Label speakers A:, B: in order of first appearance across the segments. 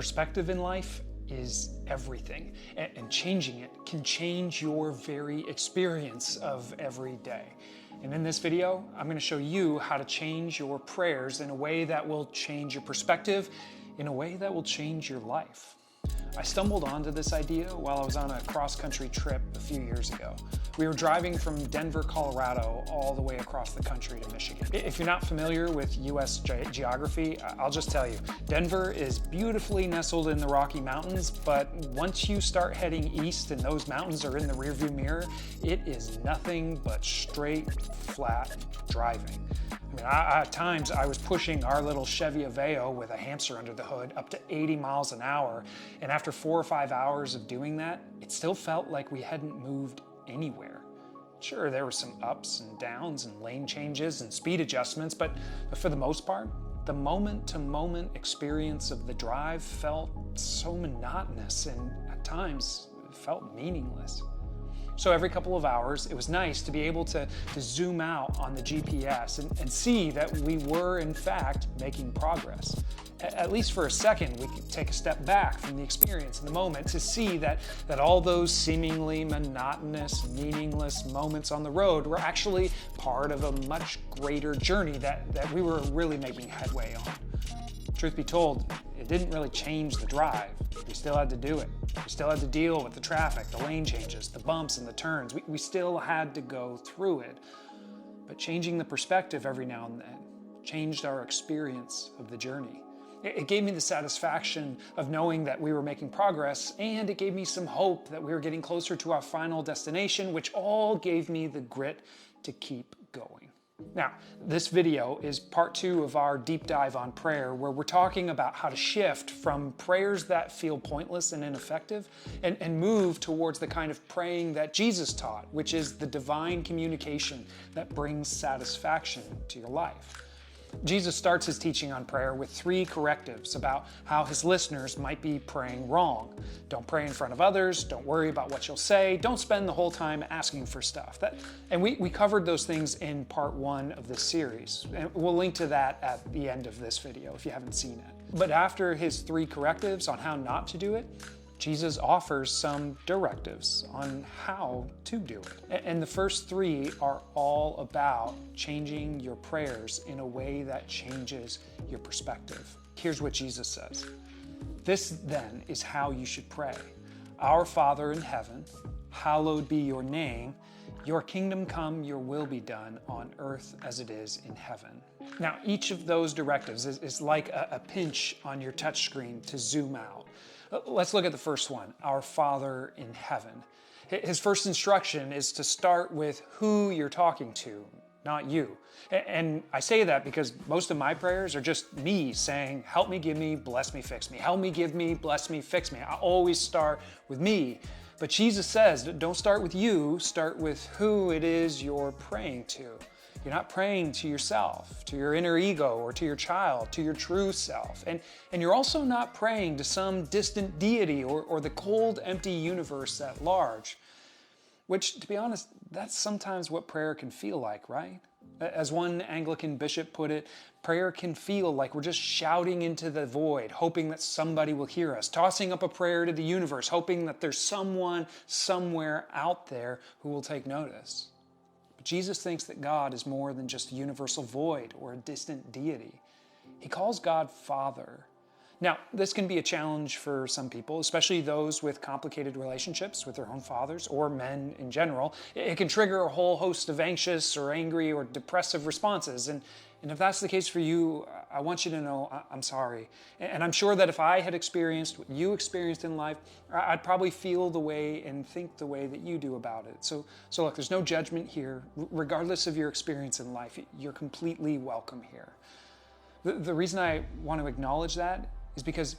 A: Perspective in life is everything, and changing it can change your very experience of every day. And in this video, I'm going to show you how to change your prayers in a way that will change your perspective, in a way that will change your life. I stumbled onto this idea while I was on a cross-country trip a few years ago. We were driving from Denver, Colorado, all the way across the country to Michigan. If you're not familiar with U.S. geography, I'll just tell you, Denver is beautifully nestled in the Rocky Mountains, but once you start heading east and those mountains are in the rearview mirror, it is nothing but straight, flat driving. I mean, at times I was pushing our little Chevy Aveo with a hamster under the hood up to 80 miles an hour, and after 4 or 5 hours of doing that, it still felt like we hadn't moved anywhere. Sure, there were some ups and downs and lane changes and speed adjustments, but for the most part, the moment-to-moment experience of the drive felt so monotonous and at times felt meaningless. So every couple of hours, it was nice to be able to zoom out on the GPS and see that we were, in fact, making progress. At least for a second, we could take a step back from the experience in the moment to see that all those seemingly monotonous, meaningless moments on the road were actually part of a much greater journey that we were really making headway on. Truth be told, it didn't really change the drive. We still had to do it. We still had to deal with the traffic, the lane changes, the bumps and the turns. We still had to go through it. But changing the perspective every now and then changed our experience of the journey. It gave me the satisfaction of knowing that we were making progress, and it gave me some hope that we were getting closer to our final destination, which all gave me the grit to keep going. Now, this video is part 2 of our deep dive on prayer, where we're talking about how to shift from prayers that feel pointless and ineffective and move towards the kind of praying that Jesus taught, which is the divine communication that brings satisfaction to your life. Jesus starts his teaching on prayer with 3 correctives about how his listeners might be praying wrong. Don't pray in front of others, don't worry about what you'll say, don't spend the whole time asking for stuff. And we covered those things in part 1 of this series, and we'll link to that at the end of this video if you haven't seen it. But after his 3 correctives on how not to do it, Jesus offers some directives on how to do it. And the first 3 are all about changing your prayers in a way that changes your perspective. Here's what Jesus says. This then is how you should pray. Our Father in heaven, hallowed be your name. Your kingdom come, your will be done on earth as it is in heaven. Now, each of those directives is like a pinch on your touchscreen to zoom out. Let's look at the first one, our Father in heaven. His first instruction is to start with who you're talking to, not you. And I say that because most of my prayers are just me saying, help me, give me, bless me, fix me. Help me, give me, bless me, fix me. I always start with me. But Jesus says, don't start with you, start with who it is you're praying to. You're not praying to yourself, to your inner ego, or to your child, to your true self. And you're also not praying to some distant deity or the cold, empty universe at large. Which, to be honest, that's sometimes what prayer can feel like, right? As one Anglican bishop put it, prayer can feel like we're just shouting into the void, hoping that somebody will hear us, tossing up a prayer to the universe, hoping that there's someone somewhere out there who will take notice. But Jesus thinks that God is more than just a universal void or a distant deity. He calls God Father. Now, this can be a challenge for some people, especially those with complicated relationships with their own fathers or men in general. It can trigger a whole host of anxious or angry or depressive responses. And if that's the case for you, I want you to know I'm sorry. And I'm sure that if I had experienced what you experienced in life, I'd probably feel the way and think the way that you do about it. So look, there's no judgment here. Regardless of your experience in life, you're completely welcome here. The reason I want to acknowledge that is because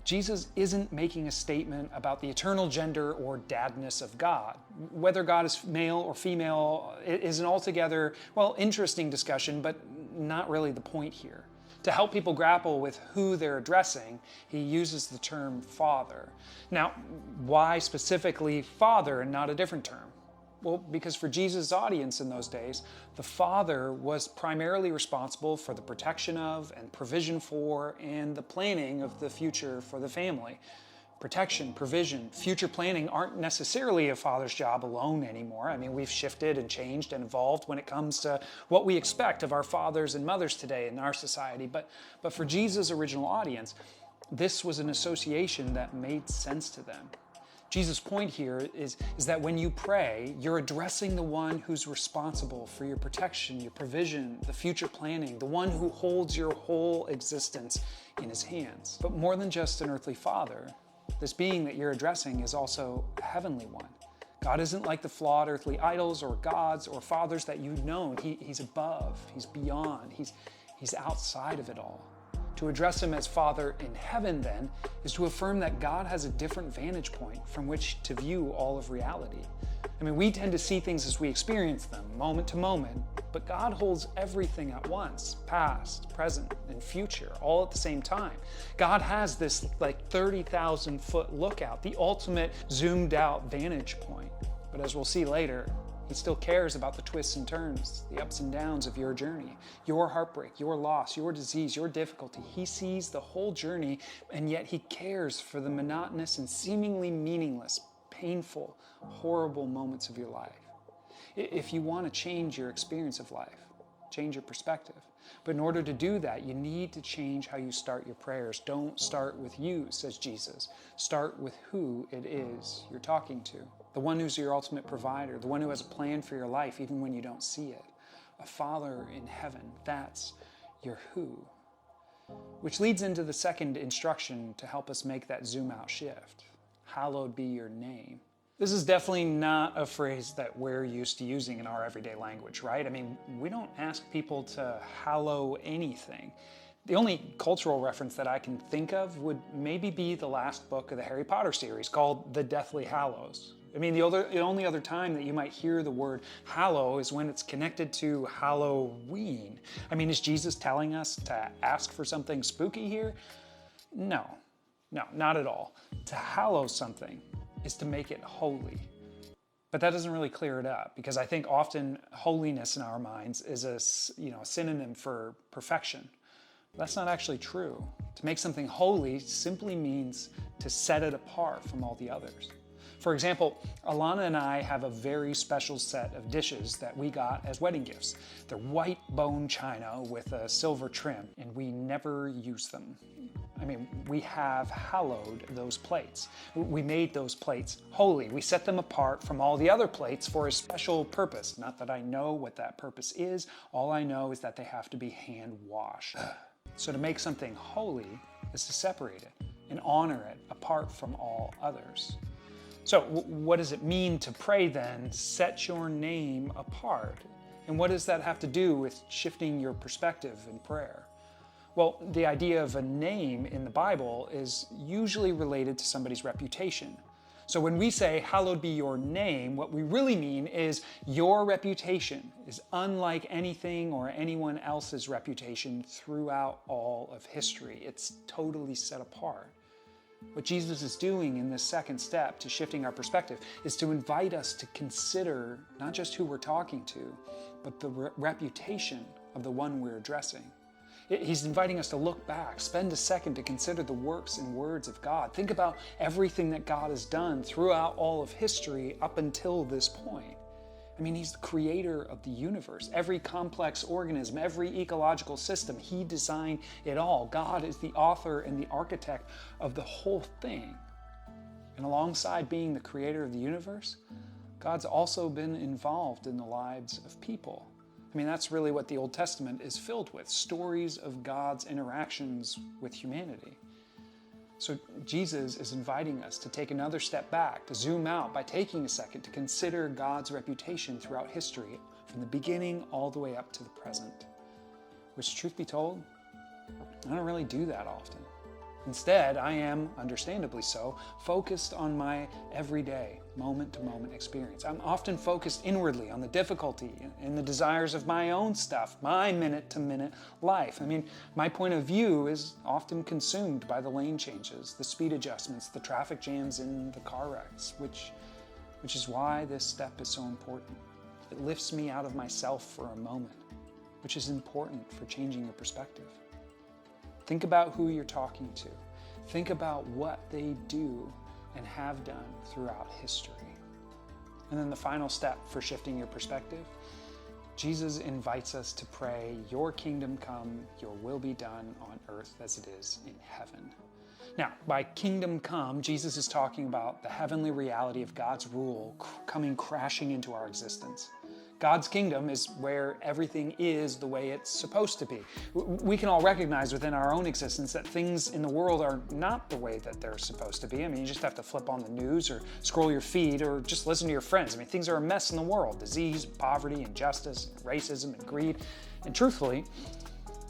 A: Jesus isn't making a statement about the eternal gender or dadness of God. Whether God is male or female is an altogether, interesting discussion, but not really the point here. To help people grapple with who they're addressing, he uses the term Father. Now, why specifically Father and not a different term? Well, because for Jesus' audience in those days, the father was primarily responsible for the protection of and provision for and the planning of the future for the family. Protection, provision, future planning aren't necessarily a father's job alone anymore. I mean, we've shifted and changed and evolved when it comes to what we expect of our fathers and mothers today in our society. But for Jesus' original audience, this was an association that made sense to them. Jesus' point here is that when you pray, you're addressing the one who's responsible for your protection, your provision, the future planning, the one who holds your whole existence in his hands. But more than just an earthly father, this being that you're addressing is also a heavenly one. God isn't like the flawed earthly idols or gods or fathers that you've known. He's above, he's beyond, he's outside of it all. To address him as Father in heaven, then, is to affirm that God has a different vantage point from which to view all of reality. I mean, we tend to see things as we experience them, moment to moment, but God holds everything at once, past, present, and future, all at the same time. God has this 30,000 foot lookout, the ultimate zoomed out vantage point. But as we'll see later, he still cares about the twists and turns, the ups and downs of your journey, your heartbreak, your loss, your disease, your difficulty. He sees the whole journey, and yet he cares for the monotonous and seemingly meaningless, painful, horrible moments of your life. If you want to change your experience of life, change your perspective. But in order to do that, you need to change how you start your prayers. Don't start with you, says Jesus. Start with who it is you're talking to. The one who's your ultimate provider, the one who has a plan for your life even when you don't see it. A Father in heaven, that's your who. Which leads into the second instruction to help us make that zoom out shift. Hallowed be your name. This is definitely not a phrase that we're used to using in our everyday language, right? I mean, we don't ask people to hallow anything. The only cultural reference that I can think of would maybe be the last book of the Harry Potter series called The Deathly Hallows. I mean, the only other time that you might hear the word hallow is when it's connected to Halloween. I mean, is Jesus telling us to ask for something spooky here? No, not at all. To hallow something is to make it holy. But that doesn't really clear it up, because I think often holiness in our minds is a synonym for perfection. That's not actually true. To make something holy simply means to set it apart from all the others. For example, Alana and I have a very special set of dishes that we got as wedding gifts. They're white bone china with a silver trim, and we never use them. I mean, we have hallowed those plates. We made those plates holy. We set them apart from all the other plates for a special purpose. Not that I know what that purpose is. All I know is that they have to be hand washed. So to make something holy is to separate it and honor it apart from all others. So what does it mean to pray then? Set your name apart. And what does that have to do with shifting your perspective in prayer? Well, the idea of a name in the Bible is usually related to somebody's reputation. So when we say, hallowed be your name, what we really mean is your reputation is unlike anything or anyone else's reputation throughout all of history. It's totally set apart. What Jesus is doing in this second step to shifting our perspective is to invite us to consider not just who we're talking to, but the reputation of the one we're addressing. He's inviting us to look back, spend a second to consider the works and words of God. Think about everything that God has done throughout all of history up until this point. I mean, he's the creator of the universe. Every complex organism, every ecological system, he designed it all. God is the author and the architect of the whole thing. And alongside being the creator of the universe, God's also been involved in the lives of people. I mean, that's really what the Old Testament is filled with, stories of God's interactions with humanity. So Jesus is inviting us to take another step back, to zoom out by taking a second to consider God's reputation throughout history, from the beginning all the way up to the present. Which, truth be told, I don't really do that often. Instead, I am, understandably so, focused on my everyday, moment-to-moment experience. I'm often focused inwardly on the difficulty and the desires of my own stuff, my minute-to-minute life. I mean, my point of view is often consumed by the lane changes, the speed adjustments, the traffic jams, and the car wrecks, which which is why this step is so important. It lifts me out of myself for a moment, which is important for changing your perspective. Think about who you're talking to. Think about what they do and have done throughout history. And then the final step for shifting your perspective, Jesus invites us to pray, "Your kingdom come, your will be done on earth as it is in heaven." Now, by kingdom come, Jesus is talking about the heavenly reality of God's rule coming crashing into our existence. God's kingdom is where everything is the way it's supposed to be. We can all recognize within our own existence that things in the world are not the way that they're supposed to be. I mean, you just have to flip on the news or scroll your feed or just listen to your friends. I mean, things are a mess in the world. Disease, poverty, injustice, racism, and greed. And truthfully,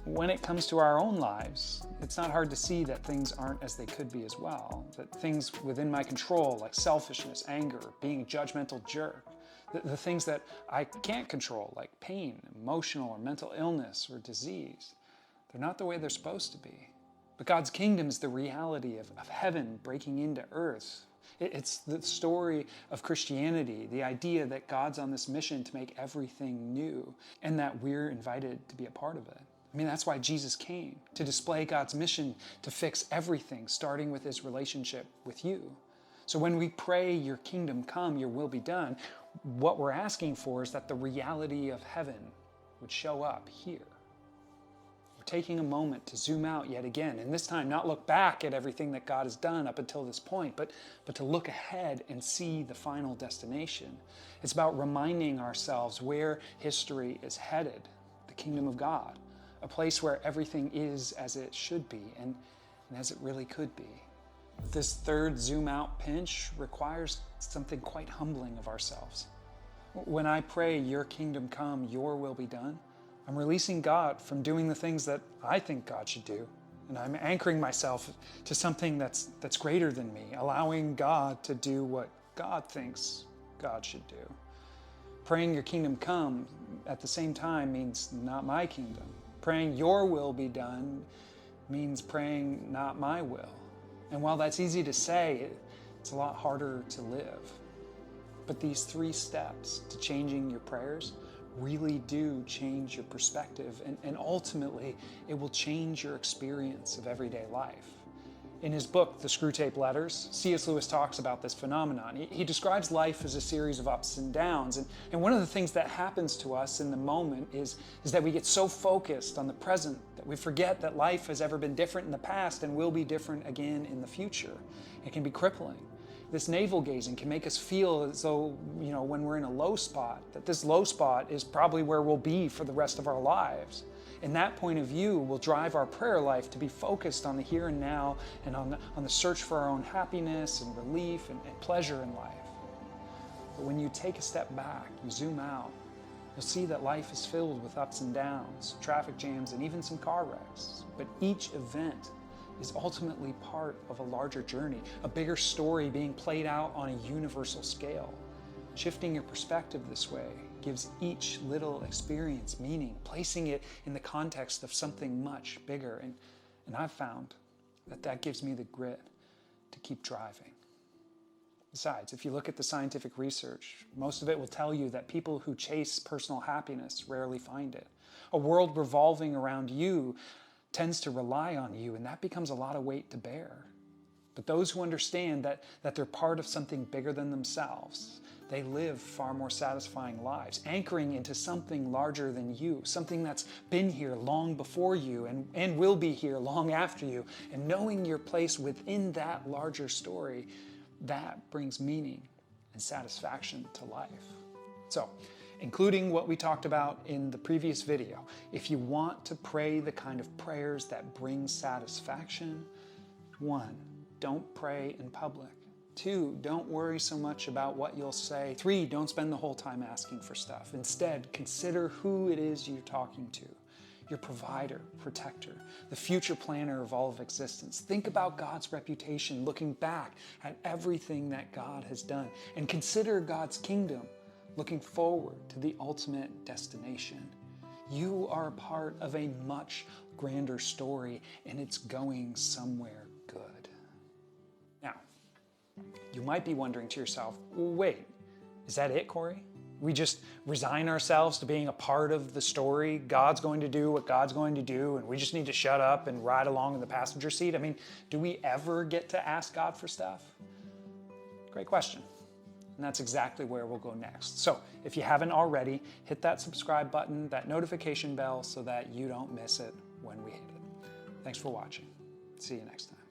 A: when it comes to our own lives, it's not hard to see that things aren't as they could be as well. That things within my control, like selfishness, anger, being a judgmental jerk, the things that I can't control, like pain, emotional or mental illness or disease, they're not the way they're supposed to be. But God's kingdom is the reality of heaven breaking into earth. It's the story of Christianity, the idea that God's on this mission to make everything new and that we're invited to be a part of it. I mean, that's why Jesus came, to display God's mission to fix everything, starting with his relationship with you. So when we pray, "Your kingdom come, your will be done," what we're asking for is that the reality of heaven would show up here. We're taking a moment to zoom out yet again, and this time not look back at everything that God has done up until this point, but to look ahead and see the final destination. It's about reminding ourselves where history is headed, the kingdom of God, a place where everything is as it should be and as it really could be. This third zoom out pinch requires something quite humbling of ourselves. When I pray, "Your kingdom come, your will be done," I'm releasing God from doing the things that I think God should do. And I'm anchoring myself to something that's greater than me, allowing God to do what God thinks God should do. Praying "Your kingdom come" at the same time means not my kingdom. Praying "Your will be done" means praying not my will. And while that's easy to say, it's a lot harder to live. But these 3 steps to changing your prayers really do change your perspective, and ultimately, it will change your experience of everyday life. In his book, The Screwtape Letters, C.S. Lewis talks about this phenomenon. He describes life as a series of ups and downs, and one of the things that happens to us in the moment is that we get so focused on the present that we forget that life has ever been different in the past and will be different again in the future. It can be crippling. This navel gazing can make us feel as though, when we're in a low spot, that this low spot is probably where we'll be for the rest of our lives. And that point of view will drive our prayer life to be focused on the here and now and on the search for our own happiness and relief and pleasure in life. But when you take a step back, you zoom out, you'll see that life is filled with ups and downs, traffic jams, and even some car wrecks. But each event is ultimately part of a larger journey, a bigger story being played out on a universal scale. Shifting your perspective this way gives each little experience meaning, placing it in the context of something much bigger. And I've found that gives me the grit to keep driving. Besides, if you look at the scientific research, most of it will tell you that people who chase personal happiness rarely find it. A world revolving around you tends to rely on you, and that becomes a lot of weight to bear. But those who understand that they're part of something bigger than themselves, they live far more satisfying lives, anchoring into something larger than you, something that's been here long before you and will be here long after you. And knowing your place within that larger story, that brings meaning and satisfaction to life. So, including what we talked about in the previous video, if you want to pray the kind of prayers that bring satisfaction, 1, don't pray in public. 2, don't worry so much about what you'll say. 3, don't spend the whole time asking for stuff. Instead, consider who it is you're talking to, your provider, protector, the future planner of all of existence. Think about God's reputation, looking back at everything that God has done, and consider God's kingdom, looking forward to the ultimate destination. You are a part of a much grander story, and it's going somewhere good. Now, you might be wondering to yourself, well, wait, Is that it, Corey? We just resign ourselves to being a part of the story. God's going to do what God's going to do, and we just need to shut up and ride along in the passenger seat. I mean, do we ever get to ask God for stuff? Great question. And that's exactly where we'll go next. So if you haven't already, hit that subscribe button, that notification bell, so that you don't miss it when we hit it. Thanks for watching. See you next time.